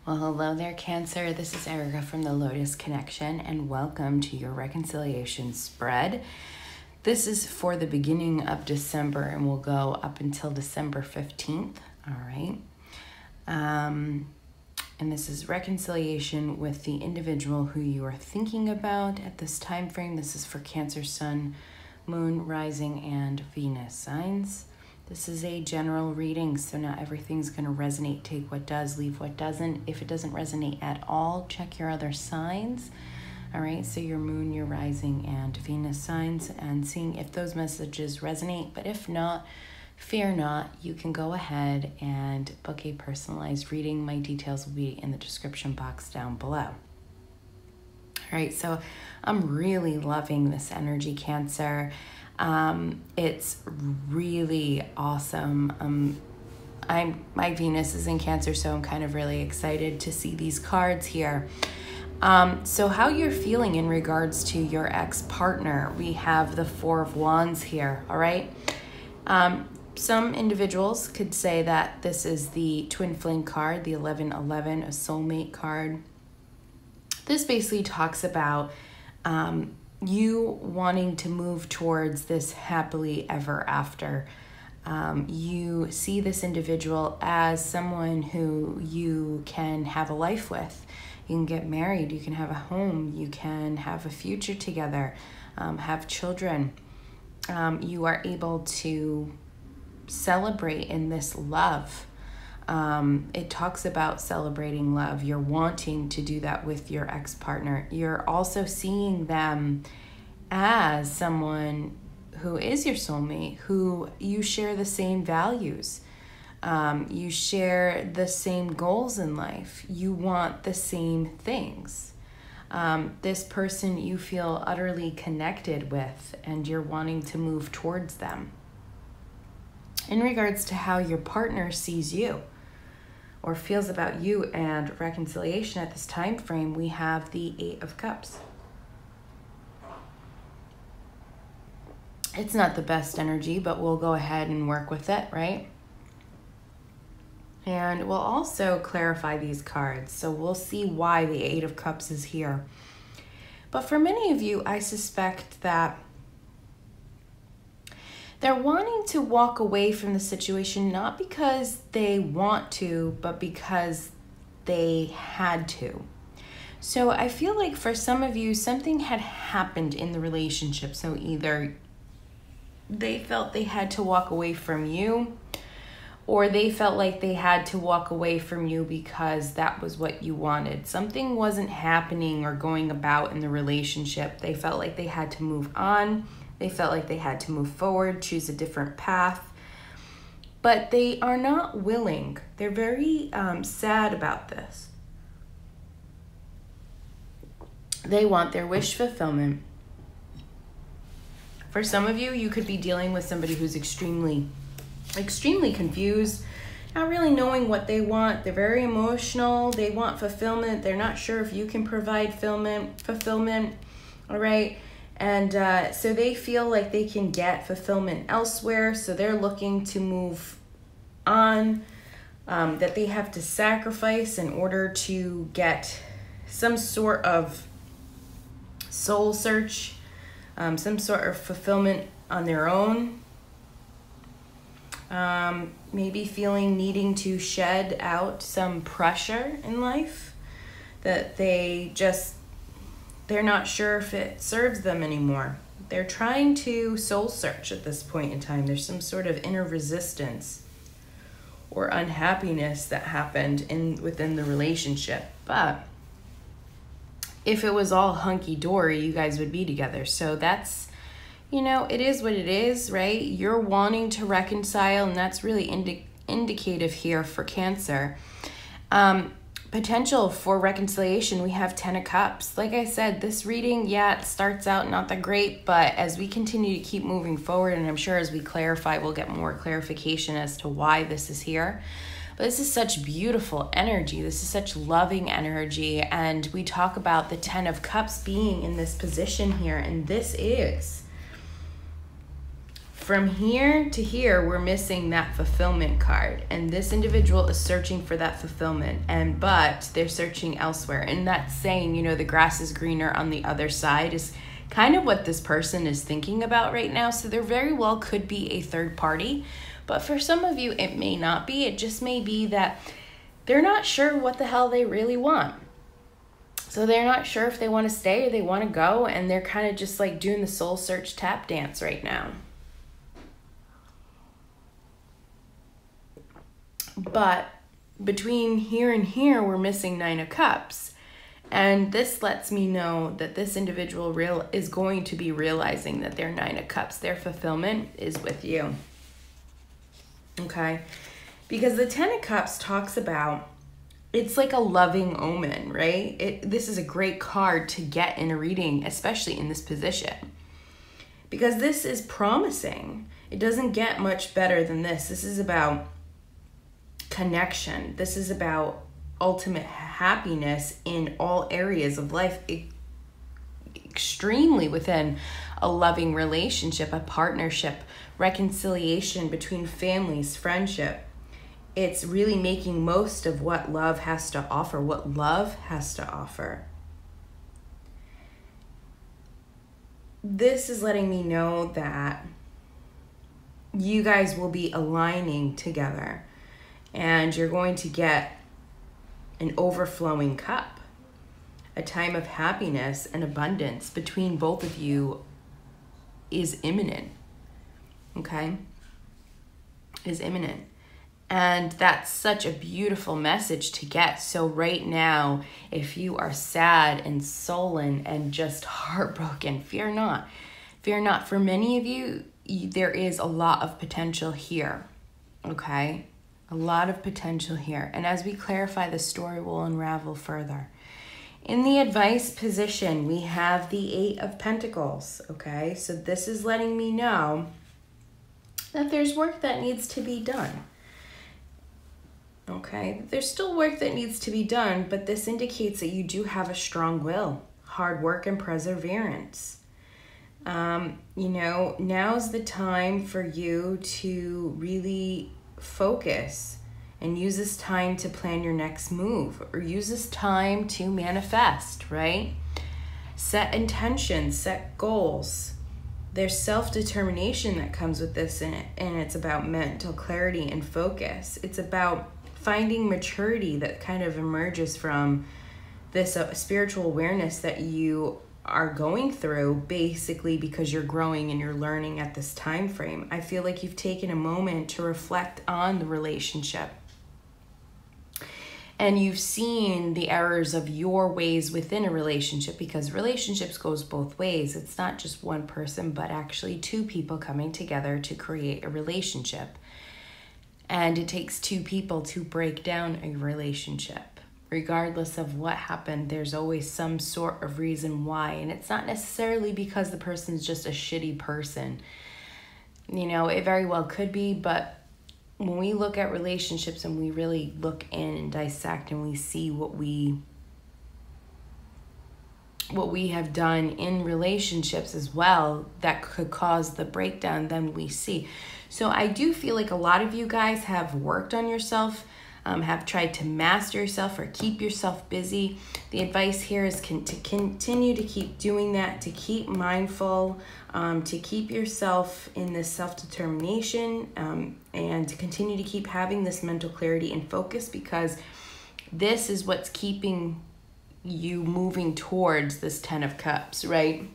Well, hello there, Cancer. This is Erica from the Lotus Connection, and welcome to your reconciliation spread. This is for the beginning of December, and will go up until December 15th. All right. And this is reconciliation with the individual who you are thinking about at this time frame. This is for Cancer, Sun, Moon, Rising, and Venus signs. This is a general reading, so not everything's going to resonate. Take what does, leave what doesn't. If it doesn't resonate at all, check your other signs. All right, so your Moon, your Rising, and Venus signs, and seeing if those messages resonate. But if not, fear not. You can go ahead and book a personalized reading. My details will be in the description box down below. All right, so I'm really loving this energy, Cancer. It's really awesome. My Venus is in Cancer, so I'm kind of really excited to see these cards here. So how you're feeling in regards to your ex-partner, we have the Four of Wands here, all right? Some individuals could say that this is the twin flame card, the 1111, a soulmate card. This basically talks about you wanting to move towards this happily ever after. You see this individual as someone who you can have a life with. You can get married, you can have a home, you can have a future together, have children. You are able to celebrate in this love. It talks about celebrating love. You're wanting to do that with your ex-partner. You're also seeing them as someone who is your soulmate, who you share the same values. You share the same goals in life. You want the same things. This person you feel utterly connected with, and you're wanting to move towards them. In regards to how your partner sees you or feels about you and reconciliation at this time frame, we have the Eight of Cups. It's not the best energy, but we'll go ahead and work with it, right? And we'll also clarify these cards, so we'll see why the Eight of Cups is here. But for many of you, I suspect that they're wanting to walk away from the situation, not because they want to, but because they had to. So I feel like for some of you, something had happened in the relationship. So either they felt they had to walk away from you, or they felt like they had to walk away from you because that was what you wanted. Something wasn't happening or going about in the relationship. They felt like they had to move on. They felt like they had to move forward, choose a different path, but they are not willing. They're very sad about this. They want their wish fulfillment. For some of you, you could be dealing with somebody who's extremely confused, not really knowing what they want. They're very emotional. They want fulfillment. They're not sure if you can provide fulfillment, all right? And so they feel like they can get fulfillment elsewhere, so they're looking to move on, that they have to sacrifice in order to get some sort of soul search, some sort of fulfillment on their own. Maybe needing to shed out some pressure in life that they're not sure if it serves them anymore. They're trying to soul search at this point in time. There's some sort of inner resistance or unhappiness that happened within the relationship. But if it was all hunky-dory, you guys would be together. So that's, it is what it is, right? You're wanting to reconcile, and that's really indicative here for Cancer. Potential for reconciliation, we have 10 of Cups. Like I said, this reading, it starts out not that great, but as we continue to keep moving forward, and I'm sure as we clarify, we'll get more clarification as to why this is here. But this is such beautiful energy. This is such loving energy. And we talk about the 10 of Cups being in this position here, and this is from here to here, we're missing that fulfillment card. And this individual is searching for that fulfillment, but they're searching elsewhere. And that's saying, you know, the grass is greener on the other side is kind of what this person is thinking about right now. So there very well could be a third party. But for some of you, it may not be. It just may be that they're not sure what the hell they really want. So they're not sure if they want to stay or they want to go. And they're kind of just like doing the soul search tap dance right now. But between here and here, we're missing 9 of Cups. And this lets me know that this individual is going to be realizing that their 9 of Cups, their fulfillment is with you. Okay? Because the 10 of Cups talks about, it's like a loving omen, right? This is a great card to get in a reading, especially in this position. Because this is promising. It doesn't get much better than this. This is about connection. This is about ultimate happiness in all areas of life, extremely within a loving relationship, a partnership, reconciliation between families, friendship. It's really making most of what love has to offer, what love has to offer. This is letting me know that you guys will be aligning together and you're going to get an overflowing cup. A time of happiness and abundance between both of you is imminent. Okay? Is imminent. And that's such a beautiful message to get. So right now, if you are sad and sullen and just heartbroken, fear not. Fear not. For many of you, there is a lot of potential here. Okay? A lot of potential here. And as we clarify, the story will unravel further. In the advice position, we have the 8 of Pentacles. Okay? So this is letting me know that there's work that needs to be done. Okay, there's still work that needs to be done, but this indicates that you do have a strong will, hard work, and perseverance. You know, now's the time for you to really focus and use this time to plan your next move, or use this time to manifest, right? Set intentions, set goals. There's self-determination that comes with this, and it's about mental clarity and focus. It's about finding maturity that kind of emerges from this spiritual awareness that you are going through, basically because you're growing and you're learning at this time frame. I feel like you've taken a moment to reflect on the relationship. And you've seen the errors of your ways within a relationship, because relationships goes both ways. It's not just one person, but actually 2 people coming together to create a relationship. And it takes 2 people to break down a relationship. Regardless of what happened, there's always some sort of reason why. And it's not necessarily because the person's just a shitty person. You know, it very well could be, but when we look at relationships and we really look in and dissect and we see what we have done in relationships as well that could cause the breakdown, then we see. So I do feel like a lot of you guys have worked on yourself, have tried to master yourself or keep yourself busy. The advice here is to continue to keep doing that, to keep mindful, to keep yourself in this self-determination, and to continue to keep having this mental clarity and focus, because this is what's keeping you moving towards this 10 of Cups, right?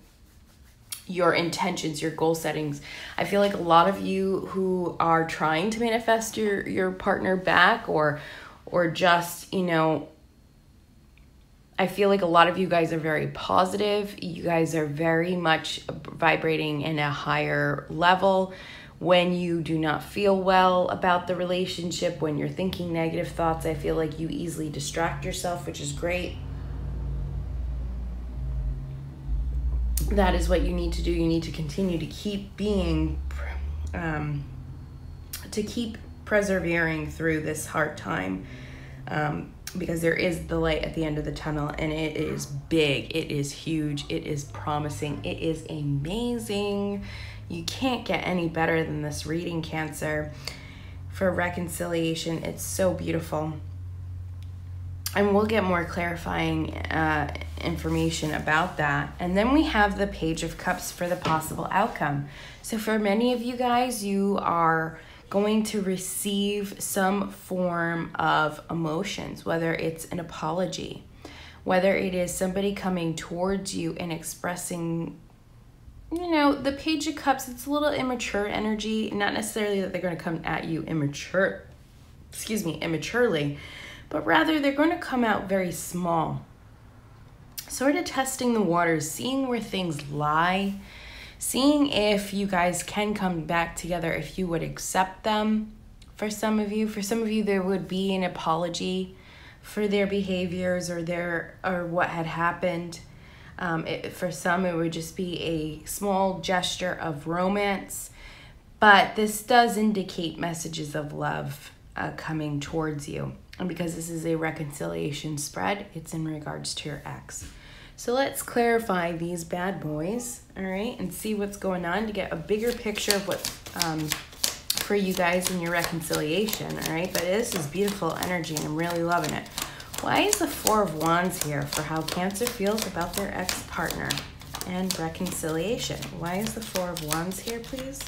Your intentions, your goal settings. I feel like a lot of you who are trying to manifest your partner back, or just, you know, I feel like a lot of you guys are very positive. You guys are very much vibrating in a higher level. When you do not feel well about the relationship, when you're thinking negative thoughts, I feel like you easily distract yourself, which is great. That is what you need to do. You need to continue to keep being, to keep persevering through this hard time, because there is the light at the end of the tunnel, and it is big, it is huge, it is promising, it is amazing. You can't get any better than this reading, Cancer, for reconciliation. It's so beautiful. And we'll get more clarifying information about that. And then we have the Page of Cups for the possible outcome. So for many of you guys, you are going to receive some form of emotions, whether it's an apology, whether it is somebody coming towards you and expressing, you know, the Page of Cups, it's a little immature energy. Not necessarily that they're going to come at you immaturely, but rather they're going to come out very small, sort of testing the waters, seeing where things lie, seeing if you guys can come back together, if you would accept them. For some of you, there would be an apology for their behaviors or what had happened. For some, it would just be a small gesture of romance, but this does indicate messages of love coming towards you. And because this is a reconciliation spread, it's in regards to your ex. So let's clarify these bad boys, all right, and see what's going on to get a bigger picture of what's for you guys in your reconciliation, all right? But this is beautiful energy, and I'm really loving it. Why is the Four of Wands here for how Cancer feels about their ex-partner and reconciliation? Why is the Four of Wands here, please?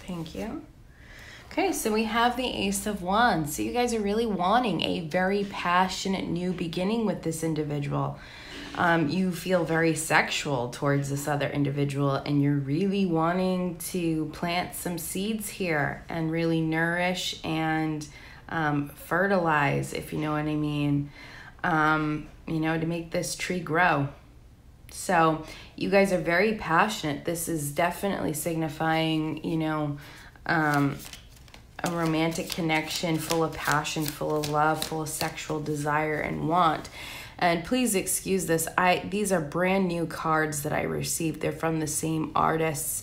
Thank you. Okay, so we have the Ace of Wands. So you guys are really wanting a very passionate new beginning with this individual. You feel very sexual towards this other individual, and you're really wanting to plant some seeds here and really nourish and fertilize, if you know what I mean, you know, to make this tree grow. So you guys are very passionate. This is definitely signifying, you know, a romantic connection full of passion, full of love, full of sexual desire and want. And please excuse this. These are brand new cards that I received. They're from the same artists.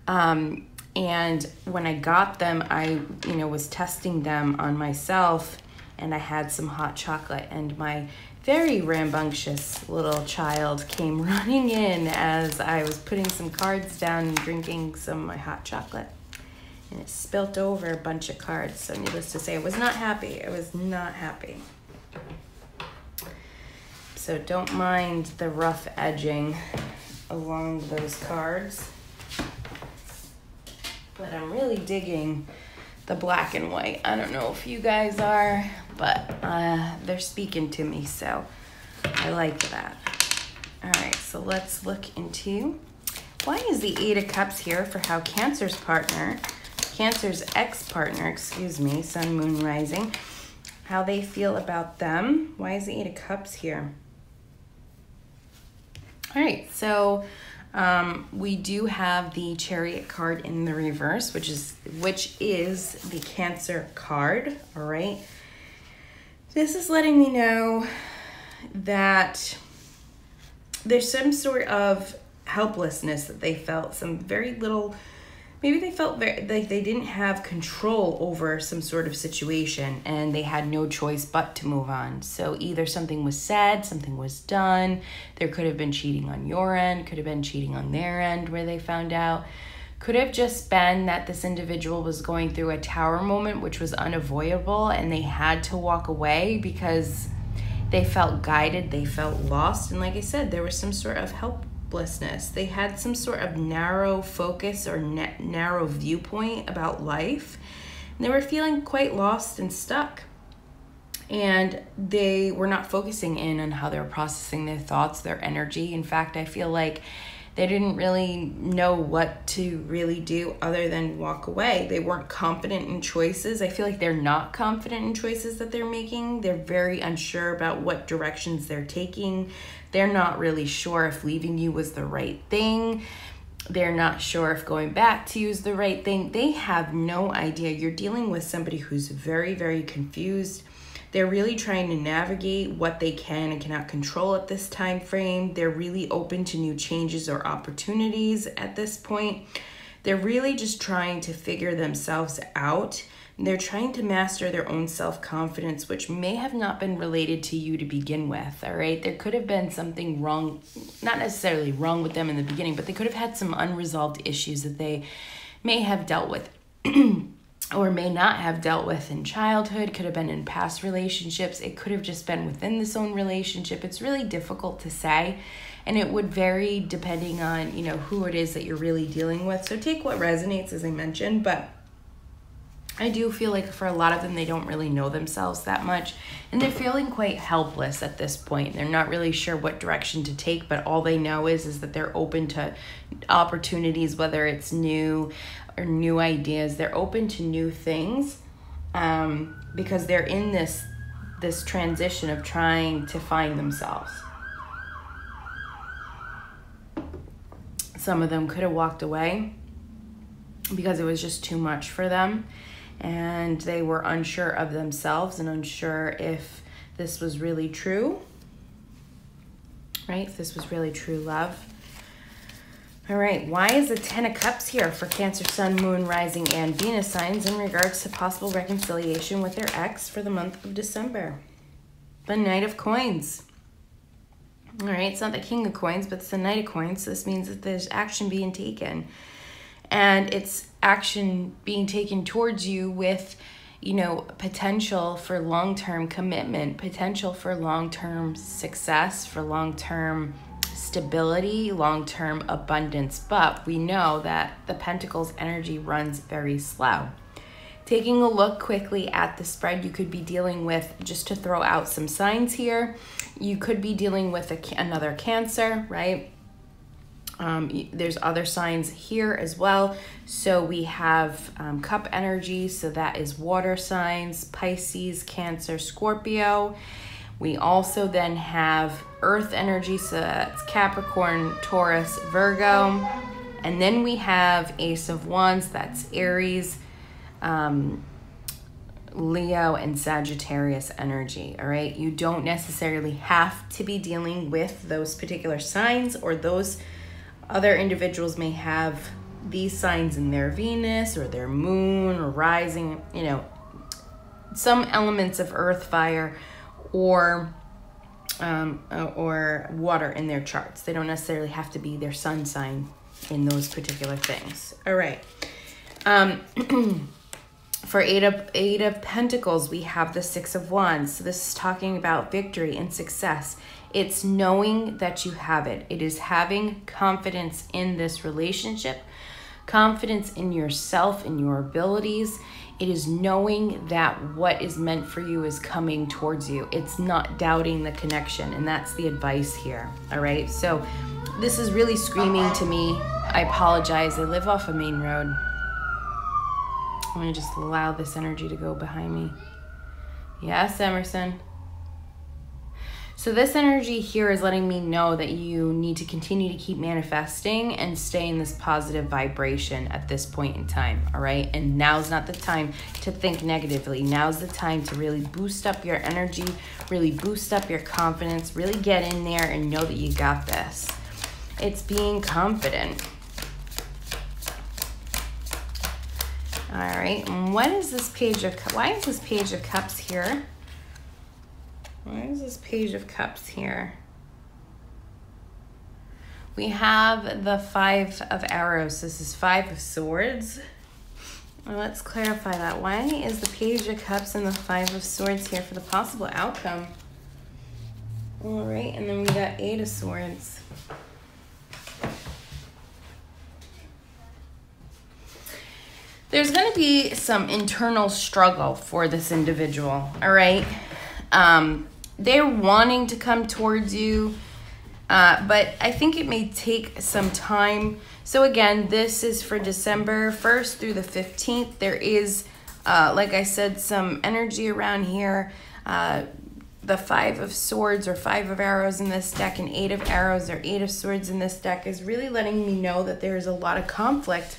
And when I got them, I, you know, was testing them on myself, and I had some hot chocolate, and my very rambunctious little child came running in as I was putting some cards down and drinking some of my hot chocolate. And it spilt over a bunch of cards. So needless to say, I was not happy. I was not happy. So don't mind the rough edging along those cards. But I'm really digging the black and white. I don't know if you guys are, but they're speaking to me, so I like that. All right, so let's look into why is the Eight of Cups here for how Cancer's ex-partner, excuse me, Sun, Moon, Rising, how they feel about them. Why is the Eight of Cups here? All right, so we do have the Chariot card in the reverse, which is the Cancer card, all right? This is letting me know that there's some sort of helplessness that they felt, some very little, maybe they felt like they didn't have control over some sort of situation and they had no choice but to move on. So either something was said, something was done, there could have been cheating on your end, could have been cheating on their end where they found out. Could have just been that this individual was going through a tower moment, which was unavoidable, and they had to walk away because they felt guided, they felt lost. And like I said, there was some sort of helplessness. They had some sort of narrow focus or narrow viewpoint about life. And they were feeling quite lost and stuck. And they were not focusing in on how they were processing their thoughts, their energy. In fact, I feel like they didn't really know what to really do other than walk away. They weren't confident in choices. I feel like they're not confident in choices that they're making. They're very unsure about what directions they're taking. They're not really sure if leaving you was the right thing. They're not sure if going back to you is the right thing. They have no idea. You're dealing with somebody who's very, very confused. They're really trying to navigate what they can and cannot control at this time frame. They're really open to new changes or opportunities at this point. They're really just trying to figure themselves out They're trying to master their own self-confidence, which may have not been related to you to begin with, all right? There could have been something wrong, not necessarily wrong with them in the beginning, but they could have had some unresolved issues that they may have dealt with or may not have dealt with in childhood, could have been in past relationships. It could have just been within this own relationship. It's really difficult to say, and it would vary depending on, who it is that you're really dealing with. So take what resonates, as I mentioned, but I do feel like for a lot of them, they don't really know themselves that much, and they're feeling quite helpless at this point. They're not really sure what direction to take, but all they know is that they're open to opportunities, whether it's new or new ideas. They're open to new things because they're in this transition of trying to find themselves. Some of them could have walked away because it was just too much for them, and they were unsure of themselves and unsure if this was really true, right? If this was really true love. All right, why is the 10 of Cups here for Cancer, Sun, Moon, Rising, and Venus signs in regards to possible reconciliation with their ex for the month of December? The Knight of Coins. All right, it's not the King of Coins, but it's the Knight of Coins. So this means that there's action being taken. And it's action being taken towards you with, potential for long-term commitment, potential for long-term success, for long-term stability, long-term abundance. But we know that the Pentacles energy runs very slow. Taking a look quickly at the spread, you could be dealing with, just to throw out some signs here, you could be dealing with another Cancer, right? There's other signs here as well. So we have cup energy, so that is water signs, Pisces, Cancer, Scorpio. We also then have earth energy, so that's Capricorn, Taurus, Virgo. And then we have Ace of Wands, that's Aries, Leo, and Sagittarius energy, all right? You don't necessarily have to be dealing with those particular signs, or those other individuals may have these signs in their Venus or their moon or rising, some elements of earth, fire, or water in their charts. They don't necessarily have to be their sun sign in those particular things. All right. For eight of Pentacles, we have the Six of Wands. So this is talking about victory and success. It's knowing that you have it. It is having confidence in this relationship, confidence in yourself, in your abilities. It is knowing that what is meant for you is coming towards you. It's not doubting the connection, and that's the advice here, all right? So this is really screaming to me. I apologize. I live off a main road. I'm going to just allow this energy to go behind me. Yes, Emerson. So this energy here is letting me know that you need to continue to keep manifesting and stay in this positive vibration at this point in time, all right? And now's not the time to think negatively. Now's the time to really boost up your energy, really boost up your confidence, really get in there and know that you got this. It's being confident. All right, and what is this Page of Cups? Why is this Page of Cups here? Why is this Page of Cups here? We have the Five of Arrows. This is Five of Swords. Well, let's clarify that. Why is the Page of Cups and the Five of Swords here for the possible outcome? All right, and then we got Eight of Swords. There's going to be some internal struggle for this individual, all right? They're wanting to come towards you, but I think it may take some time. So again, this is for December 1st through the 15th. There is, like I said, some energy around here. The Five of Swords or Five of Arrows in this deck and Eight of Arrows or Eight of Swords in this deck is really letting me know that there's a lot of conflict.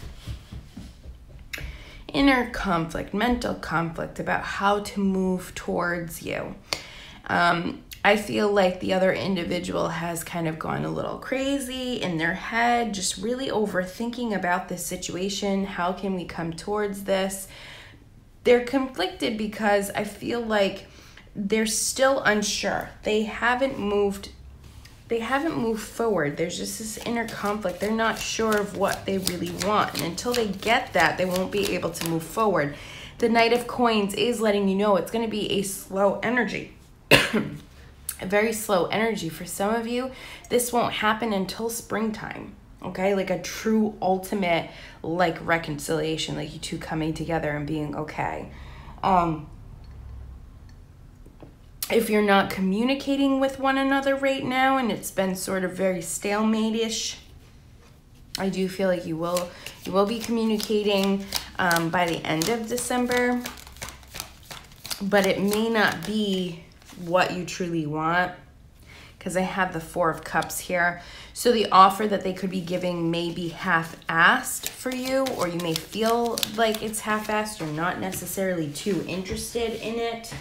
Inner conflict, mental conflict about how to move towards you. I feel like the other individual has kind of gone a little crazy in their head, just really overthinking about this situation. How can we come towards this? they're conflicted because I feel like they're still unsure. They haven't moved forward. There's just this inner conflict. They're not sure of what they really want. And until they get that, they won't be able to move forward. The Knight of Coins is letting you know it's going to be a slow energy. A very slow energy. For some of you, this won't happen until springtime. Okay? Like a true ultimate like reconciliation, like you two coming together and being okay. If you're not communicating with one another right now and it's been sort of very stalemate-ish, I do feel like you will be communicating by the end of December, but it may not be what you truly want, because I have the Four of Cups here. So the offer that they could be giving may be half-assed for you, or you may feel like it's half-assed or not necessarily too interested in it.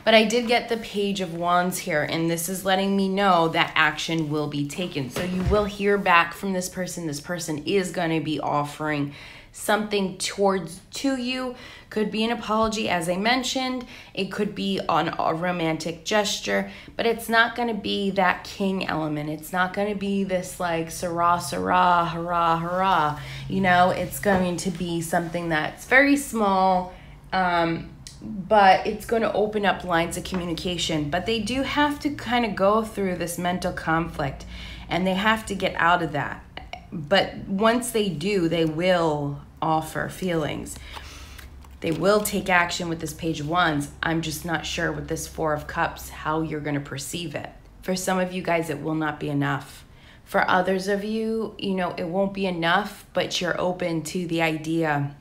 But I did get the Page of Wands here, and this is letting me know that action will be taken. So you will hear back from this person. This person is going to be offering something to you. Could be an apology, as I mentioned. It could be on a romantic gesture, but it's not going to be that king element. It's not going to be this like sarah, sarah, hurrah, hurrah. You know, it's going to be something that's very small, but it's going to open up lines of communication. But they do have to kind of go through this mental conflict, and they have to get out of that. But once they do, they will offer feelings. They will take action with this Page of Wands. I'm just not sure with this Four of Cups how you're going to perceive it. For some of you guys, it will not be enough. For others of you, you know, it won't be enough, but you're open to the idea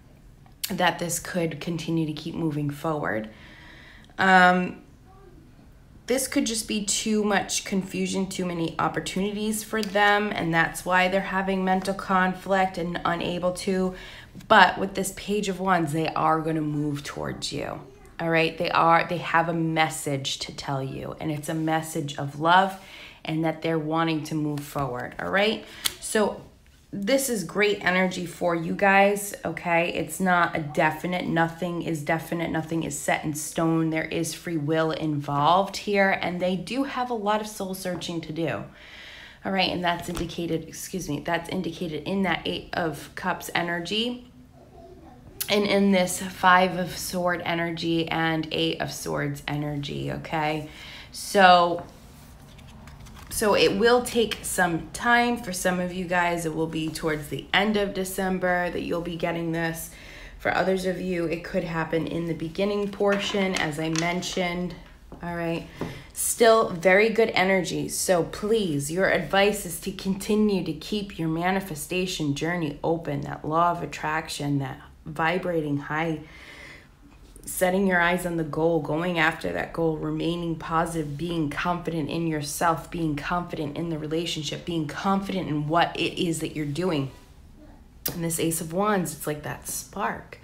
that this could continue to keep moving forward. This could just be too much confusion, too many opportunities for them, and that's why they're having mental conflict and unable to. But with this Page of Wands, they are going to move towards you. All right? They have a message to tell you, and it's a message of love and that they're wanting to move forward. All right? So this is great energy for you guys, okay? It's not a definite. Nothing is definite. Nothing is set in stone. There is free will involved here, and they do have a lot of soul searching to do. All right, and that's indicated, that's indicated in that Eight of Cups energy, and in this Five of Swords energy and Eight of Swords energy, okay? So it will take some time for some of you guys. It will be towards the end of December that you'll be getting this. For others of you, it could happen in the beginning portion, as I mentioned. All right. Still very good energy. So please, your advice is to continue to keep your manifestation journey open. That law of attraction, that vibrating high, setting your eyes on the goal, going after that goal, remaining positive, being confident in yourself, being confident in the relationship, being confident in what it is that you're doing. And this Ace of Wands, it's like that spark,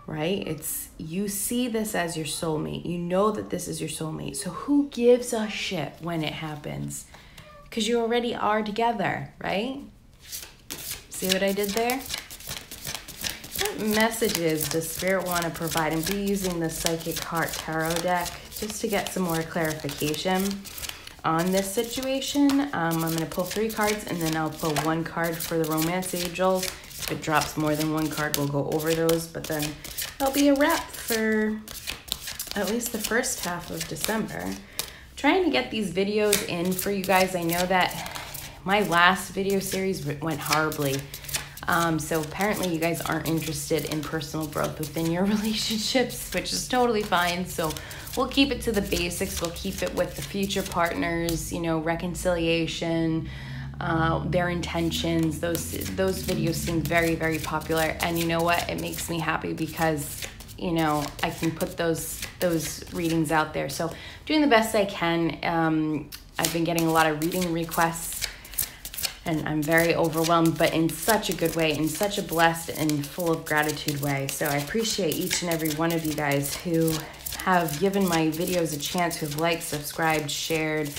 right? It's, you see this as your soulmate. You know that this is your soulmate. So who gives a shit when it happens? Because you already are together, right? See what I did there? What messages does Spirit want to provide? And be using the Psychic Heart Tarot deck just to get some more clarification on this situation. I'm going to pull 3 cards, and then I'll pull 1 card for the Romance Angels. If it drops more than 1 card, we'll go over those, but then that'll be a wrap for at least the first half of December. I'm trying to get these videos in for you guys. I know that my last video series went horribly. So apparently you guys aren't interested in personal growth within your relationships, which is totally fine. So we'll keep it to the basics. We'll keep it with the future partners, you know, reconciliation, their intentions. Those videos seem very, very popular. And you know what? It makes me happy because, you know, I can put those readings out there. So I'm doing the best I can. I've been getting a lot of reading requests, and I'm very overwhelmed, but in such a good way, in such a blessed and full of gratitude way. So I appreciate each and every one of you guys who have given my videos a chance, who have liked, subscribed, shared,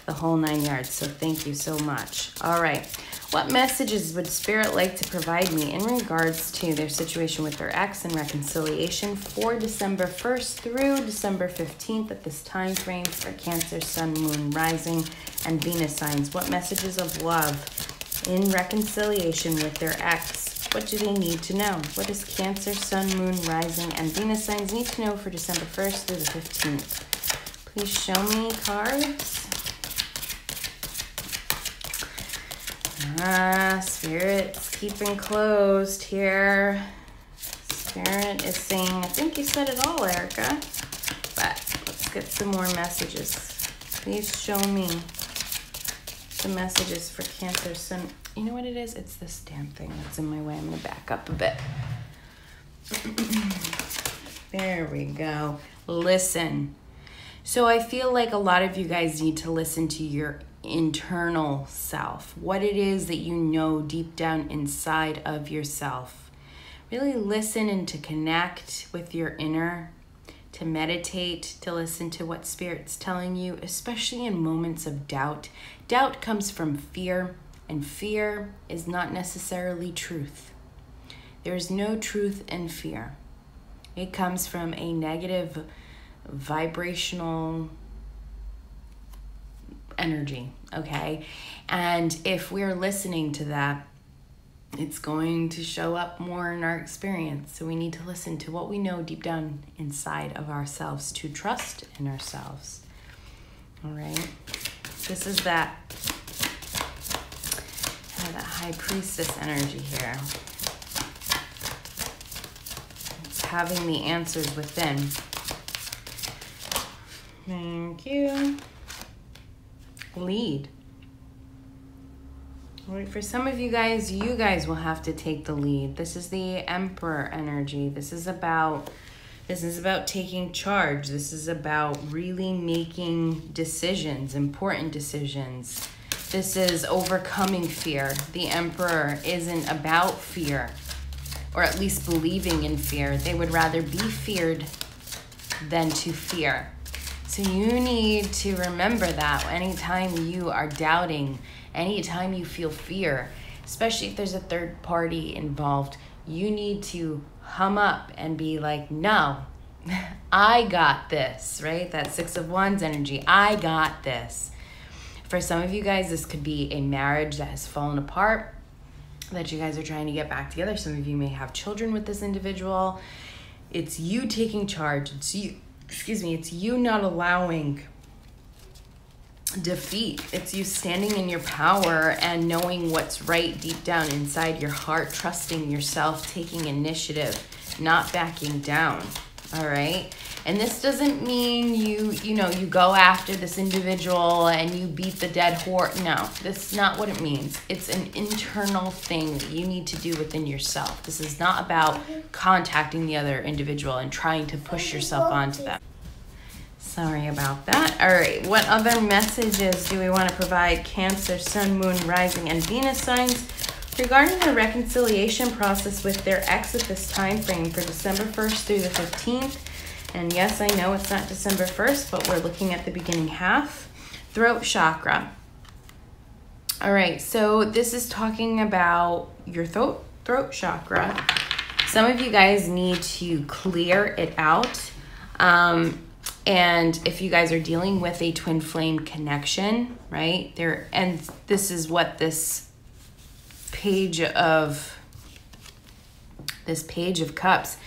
the whole 9 yards. So thank you so much. All right. What messages would Spirit like to provide me in regards to their situation with their ex and reconciliation for December 1st through December 15th at this time frame for Cancer, Sun, Moon, Rising, and Venus signs? What messages of love in reconciliation with their ex? What do they need to know? What does Cancer, Sun, Moon, Rising, and Venus signs need to know for December 1st through the 15th? Please show me cards. Spirit's keeping closed here. Spirit is saying, I think you said it all, Erica. But let's get some more messages. Please show me the messages for Cancer, Sun. You know what it is? It's this damn thing that's in my way. I'm going to back up a bit. There we go. Listen. So I feel like a lot of you guys need to listen to your internal self, what it is that you know deep down inside of yourself. Really listen and to connect with your inner, to meditate, to listen to what Spirit's telling you, especially in moments of doubt. Doubt comes from fear, and fear is not necessarily truth. There's no truth in fear. It comes from a negative vibrational energy, okay? And if we're listening to that, it's going to show up more in our experience. So we need to listen to what we know deep down inside of ourselves, to trust in ourselves. All right? This is that High Priestess energy here. It's having the answers within. Thank you. Lead. All right, for some of you guys will have to take the lead. This is the Emperor energy. This is about taking charge. This is about really making decisions, important decisions. This is overcoming fear. The Emperor isn't about fear, or at least believing in fear. They would rather be feared than to fear. So you need to remember that anytime you are doubting, anytime you feel fear, especially if there's a third party involved, you need to hum up and be like, no, I got this, right? That Six of Wands energy, I got this. For some of you guys, this could be a marriage that has fallen apart, that you guys are trying to get back together. Some of you may have children with this individual. It's you taking charge. It's you not allowing defeat. It's you standing in your power and knowing what's right deep down inside your heart, trusting yourself, taking initiative, not backing down. All right? And this doesn't mean you go after this individual and you beat the dead horse. No, that's not what it means. It's an internal thing that you need to do within yourself. This is not about contacting the other individual and trying to push yourself onto them. Sorry about that. All right, what other messages do we want to provide Cancer, Sun, Moon, Rising, and Venus signs regarding the reconciliation process with their ex at this time frame for December 1st through the 15th? And yes, I know it's not December 1st, but we're looking at the beginning half. Throat chakra. All right, so this is talking about your throat chakra. Some of you guys need to clear it out. And if you guys are dealing with a twin flame connection, right? And this is what this page of cups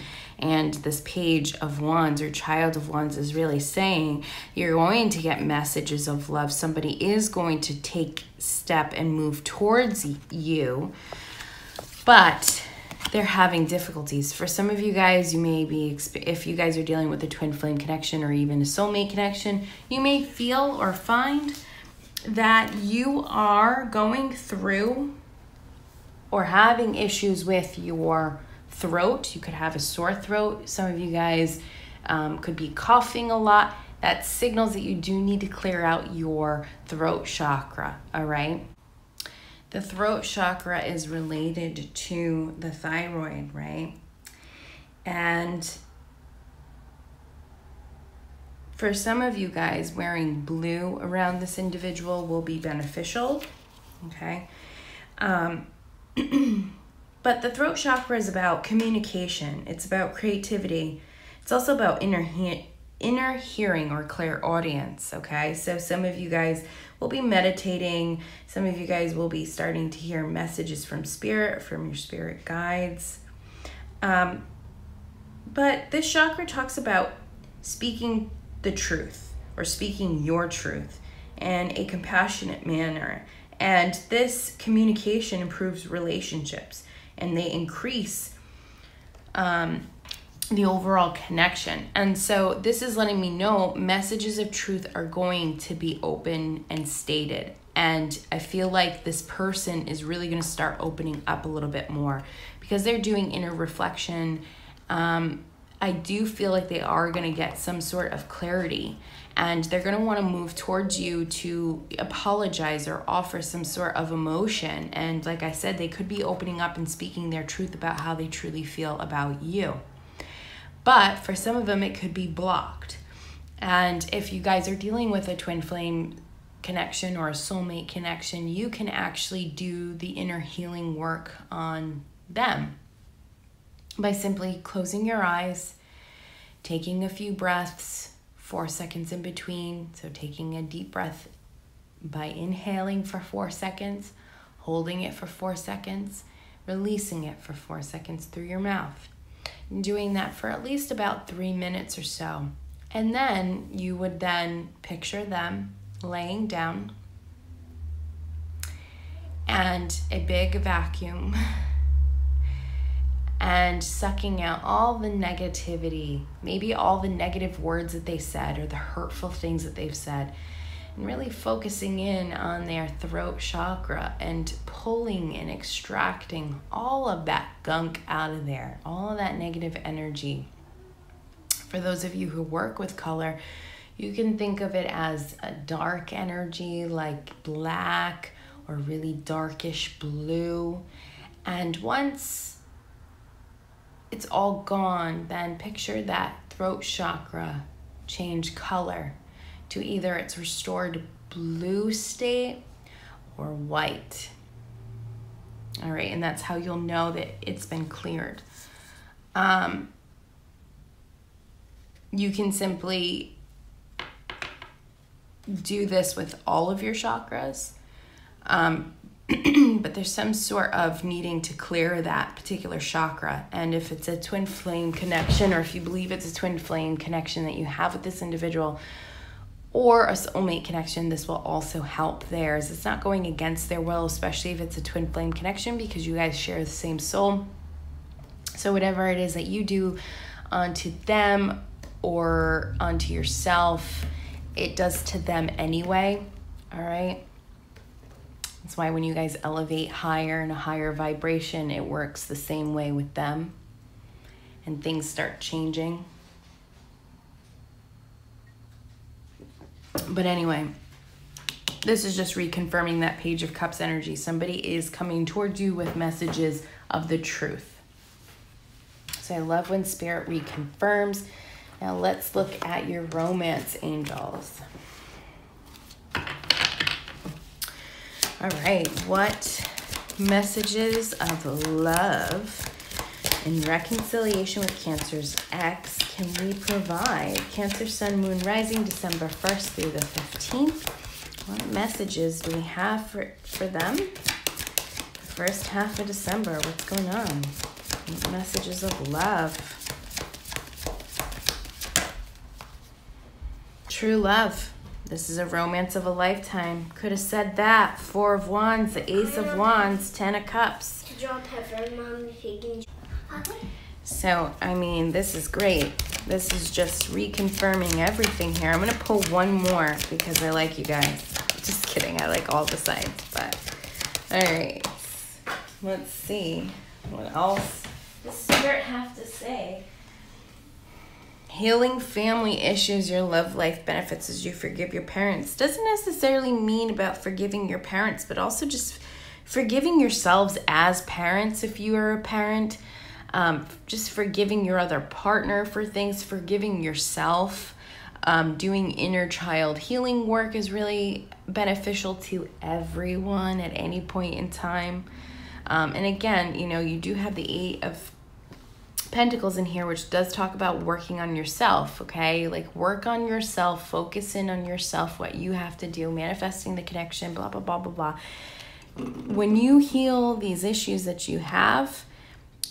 and this page of wands or child of wands is really saying. You're going to get messages of love. Somebody is going to take step and move towards you, but they're having difficulties. For some of you guys, you may be, if you guys are dealing with a twin flame connection or even a soulmate connection, you may feel or find that you are going through or having issues with your throat. You could have a sore throat. Some of you guys could be coughing a lot. That signals that you do need to clear out your throat chakra, all right? The throat chakra is related to the thyroid, right? And for some of you guys, wearing blue around this individual will be beneficial, okay? But the throat chakra is about communication. It's about creativity. It's also about inner hearing or clairaudience, okay? So some of you guys will be meditating. Some of you guys will be starting to hear messages from spirit, from your spirit guides. But this chakra talks about speaking the truth or speaking your truth in a compassionate manner. And this communication improves relationships and they increase the overall connection. And so this is letting me know messages of truth are going to be open and stated. And I feel like this person is really going to start opening up a little bit more because they're doing inner reflection. I do feel like they are going to get some sort of clarity and they're going to want to move towards you to apologize or offer some sort of emotion. And like I said, they could be opening up and speaking their truth about how they truly feel about you. But for some of them, it could be blocked. And if you guys are dealing with a twin flame connection or a soulmate connection, you can actually do the inner healing work on them by simply closing your eyes, taking a few breaths, 4 seconds in between. So taking a deep breath by inhaling for 4 seconds, holding it for 4 seconds, releasing it for 4 seconds through your mouth. And doing that for at least about 3 minutes or so. And then you would then picture them laying down and a big vacuum and sucking out all the negativity, maybe all the negative words that they said or the hurtful things that they've said, and really focusing in on their throat chakra and pulling and extracting all of that gunk out of there, all of that negative energy. For those of you who work with color, you can think of it as a dark energy like black or really darkish blue. And once it's all gone, then picture that throat chakra change color to either its restored blue state or white. All right, and that's how you'll know that it's been cleared. You can simply do this with all of your chakras. But there's some sort of needing to clear that particular chakra. And if it's a twin flame connection, or if you believe it's a twin flame connection that you have with this individual, or a soulmate connection, this will also help theirs. It's not going against their will, especially if it's a twin flame connection, because you guys share the same soul. So whatever it is that you do onto them or onto yourself, it does to them anyway. All right. That's why when you guys elevate higher in a higher vibration, it works the same way with them and things start changing. But anyway, this is just reconfirming that Page of Cups energy. Somebody is coming towards you with messages of the truth. So I love when Spirit reconfirms. Now let's look at your romance angels. All right, what messages of love and reconciliation with Cancer's ex can we provide? Cancer, Sun, Moon, Rising, December 1st through the 15th. What messages do we have for them? The first half of December, what's going on? What messages of love? True love. This is a romance of a lifetime. Could have said that. 4 of Wands, the Ace of Wands, 10 of Cups. So, I mean, this is great. This is just reconfirming everything here. I'm going to pull one more because I like you guys. Just kidding. I like all the signs. But, all right. Let's see. What else does Spirit have to say? Healing family issues, your love life benefits as you forgive your parents. Doesn't necessarily mean about forgiving your parents, but also just forgiving yourselves as parents if you are a parent. Just forgiving your other partner for things, forgiving yourself Doing inner child healing work is really beneficial to everyone at any point in time. And again, you know, you do have the 8 of Pentacles in here, which does talk about working on yourself, okay? Like, work on yourself, focus in on yourself, what you have to do, manifesting the connection, blah, blah, blah, blah, blah. When you heal these issues that you have,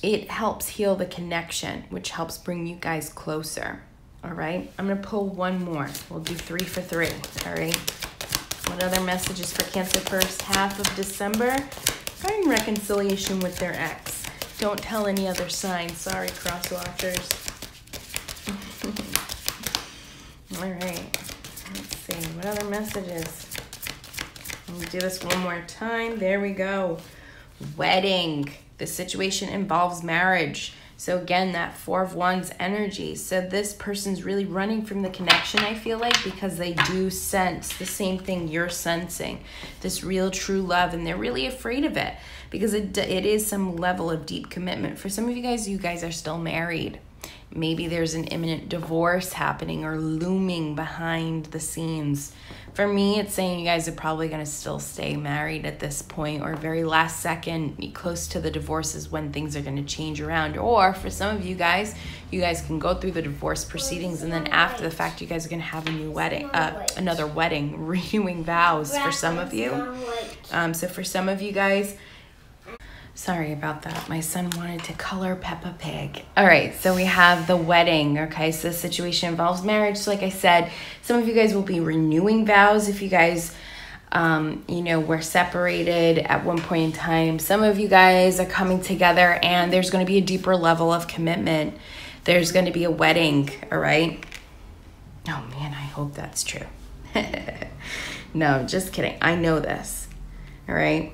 it helps heal the connection, which helps bring you guys closer, all right? I'm going to pull one more. We'll do 3 for 3, all right? What other messages for Cancer first half of December? Regarding reconciliation with their ex. Don't tell any other signs. Sorry, crosswatchers. All right. Let's see. What other messages? Let me do this one more time. There we go. Wedding. The situation involves marriage. So again, that 4 of Wands energy. So this person's really running from the connection, I feel like, because they do sense the same thing you're sensing. This real, true love. And they're really afraid of it because it is some level of deep commitment. For some of you guys are still married. Maybe there's an imminent divorce happening or looming behind the scenes. For me, it's saying you guys are probably going to still stay married at this point, or very last second, close to the divorce is when things are going to change around. Or for some of you guys can go through the divorce proceedings, and then after the fact, you guys are going to have a new wedding, another wedding, renewing vows for some of you. So for some of you guys, sorry about that. My son wanted to color Peppa Pig. All right, so we have the wedding, okay? So the situation involves marriage. So like I said, some of you guys will be renewing vows if you guys, you know, were separated at one point in time. Some of you guys are coming together and there's going to be a deeper level of commitment. There's going to be a wedding, all right? Oh, man, I hope that's true. No, just kidding. I know this, all right?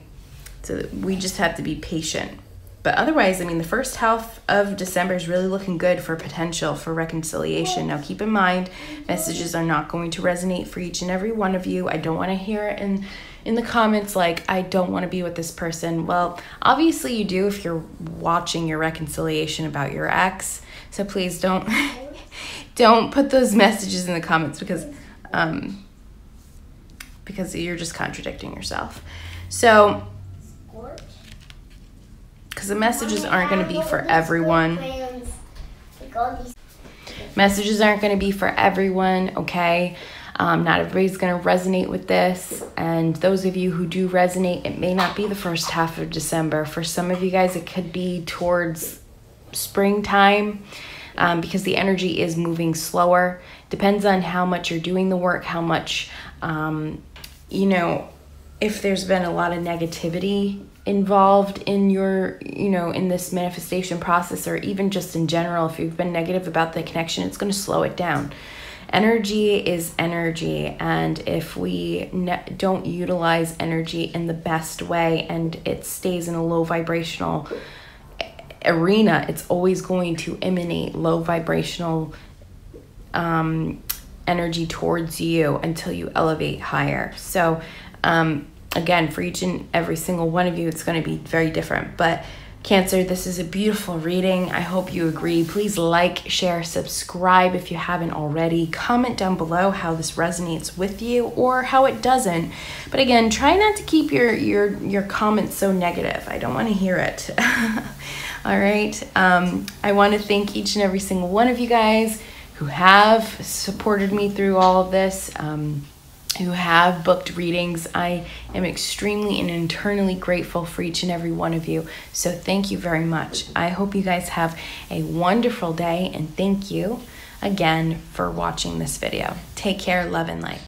So we just have to be patient. But otherwise, I mean, the first half of December is really looking good for potential for reconciliation. Now, keep in mind, messages are not going to resonate for each and every one of you. I don't want to hear it in the comments like, I don't want to be with this person. Well, obviously you do if you're watching your reconciliation about your ex. So please don't, don't put those messages in the comments because you're just contradicting yourself. So, because the messages aren't going to be for everyone. Messages aren't going to be for everyone, okay? Not everybody's going to resonate with this. And those of you who do resonate, it may not be the first half of December. For some of you guys, it could be towards springtime because the energy is moving slower. Depends on how much you're doing the work, how much, you know, if there's been a lot of negativity involved in your, you know, in this manifestation process, or even just in general, if you've been negative about the connection, it's going to slow it down. Energy is energy, and if we don't utilize energy in the best way and it stays in a low vibrational arena, it's always going to emanate low vibrational energy towards you until you elevate higher. So again, for each and every single one of you, it's going to be very different. But Cancer, this is a beautiful reading. I hope you agree. Please like, share, subscribe if you haven't already. Comment down below how this resonates with you or how it doesn't. But again, try not to keep your comments so negative. I don't want to hear it. All right. I want to thank each and every single one of you guys who have supported me through all of this. Who have booked readings. I am extremely and internally grateful for each and every one of you. So thank you very much. I hope you guys have a wonderful day, and thank you again for watching this video. Take care, love and light.